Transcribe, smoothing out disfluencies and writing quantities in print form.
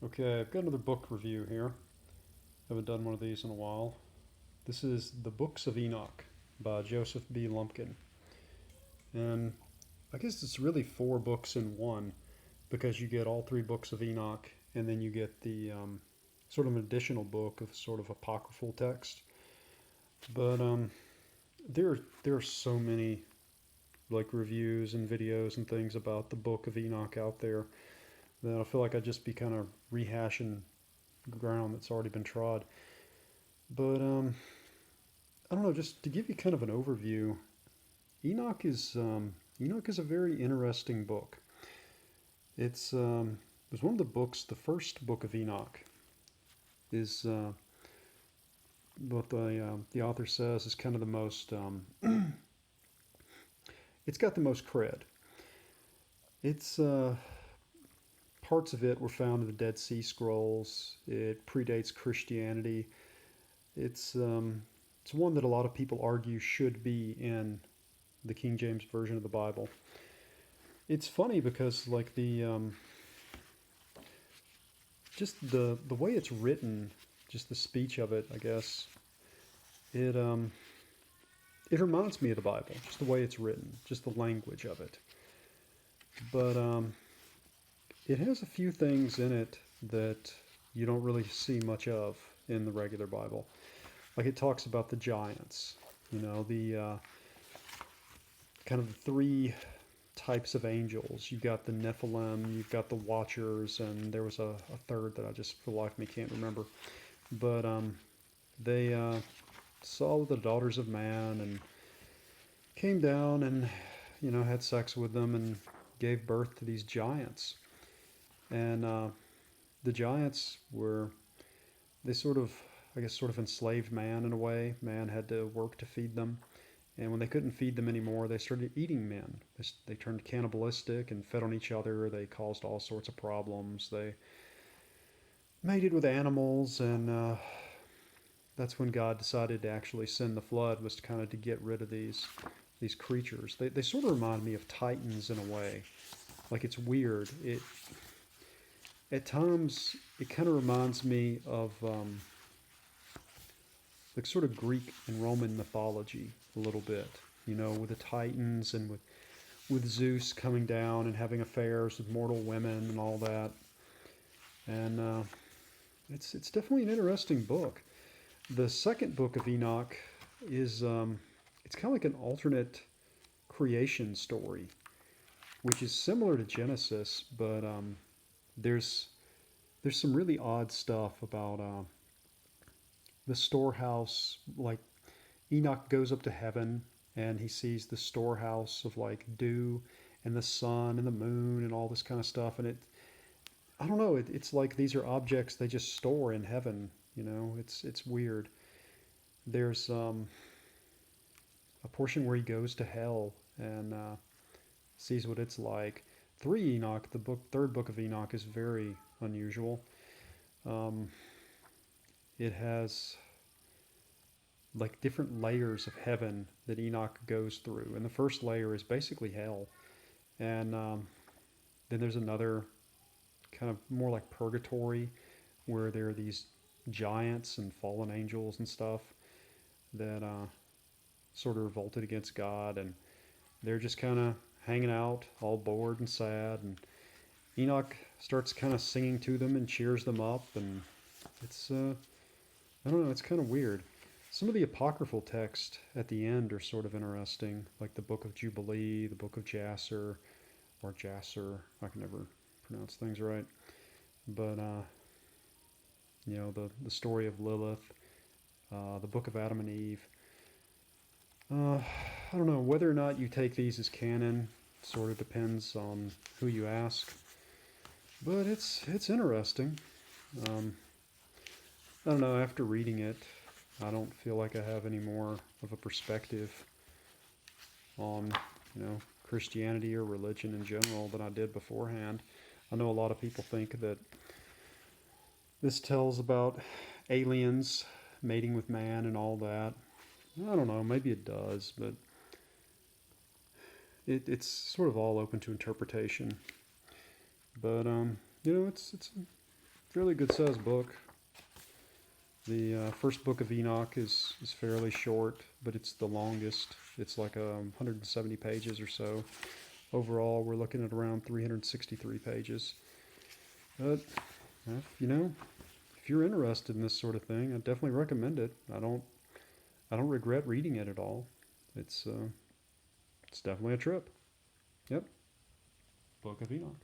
Okay, I've got another book review here. Haven't done one of these in a while. This is The Books of Enoch by Joseph B. Lumpkin. And I guess it's really four books in one because you get all three books of Enoch and then you get the sort of an additional book of sort of apocryphal text. But there are so many like reviews and videos and things about the book of Enoch out there that I feel like I'd just be kind of rehashing ground that's already been trod. But I don't know. Just to give you kind of an overview, Enoch is Enoch is a very interesting book. It was one of the books. The first book of Enoch is what the author says is kind of the most. It's got the most cred. It's parts of it were found in the Dead Sea Scrolls. It predates Christianity. It's one that a lot of people argue should be in the King James version of the Bible. It's funny because like the just the way it's written, just the speech of it, I guess it it reminds me of the Bible, just the way it's written, just the language of it. But it has a few things in it that you don't really see much of in the regular Bible. Like it talks about the giants, the kind of the three types of angels. You've got the Nephilim, you've got the Watchers, and there was a third that I just for the life of me can't remember. But they saw the daughters of man and came down and had sex with them and gave birth to these giants. And the giants were they sort of I guess sort of enslaved man in a way. Man had to work to feed them. And when they couldn't feed them anymore, they started eating men. They turned cannibalistic and fed on each other. They caused all sorts of problems. They mated with animals, and that's when God decided to actually send the flood, was to kind of to get rid of these creatures. They sort of remind me of titans in a way. Like it's weird. It at times it kind of reminds me of like sort of Greek and Roman mythology a little bit. With the Titans and with Zeus coming down and having affairs with mortal women and all that. And it's definitely an interesting book. The second book of Enoch is it's kind of like an alternate creation story, which is similar to Genesis, but there's there's some really odd stuff about the storehouse. Like Enoch goes up to heaven and he sees the storehouse of like dew and the sun and the moon and all this kind of stuff. And I don't know, it's like these are objects they just store in heaven. It's weird. There's a portion where he goes to hell and sees what it's like. Three Enoch, the third book of Enoch, is very unusual. Um, it has like different layers of heaven that Enoch goes through, and the first layer is basically hell, and then there's another kind of more like purgatory, where there are these giants and fallen angels and stuff that sort of revolted against God, and they're just kind of hanging out, all bored and sad, and Enoch starts kind of singing to them and cheers them up, and it's I don't know, it's kind of weird. Some of the apocryphal text at the end are sort of interesting, like the Book of Jubilee, the Book of Jasser, or Jasser. I can never pronounce things right. But the story of Lilith, the Book of Adam and Eve. I don't know whether or not you take these as canon. Sort of depends on who you ask, but it's interesting. Um, I don't know. After reading it, I don't feel like I have any more of a perspective on, Christianity or religion in general than I did beforehand. I know a lot of people think that this tells about aliens mating with man and all that. I don't know. Maybe it does, but it's sort of all open to interpretation. But it's fairly good sized book. The first book of Enoch is fairly short, but it's the longest. It's like 170 pages or so. Overall, we're looking at around 363 pages. But, you know, if you're interested in this sort of thing, I definitely recommend it. I don't regret reading it at all. It's definitely a trip. Yep. Book of Enoch.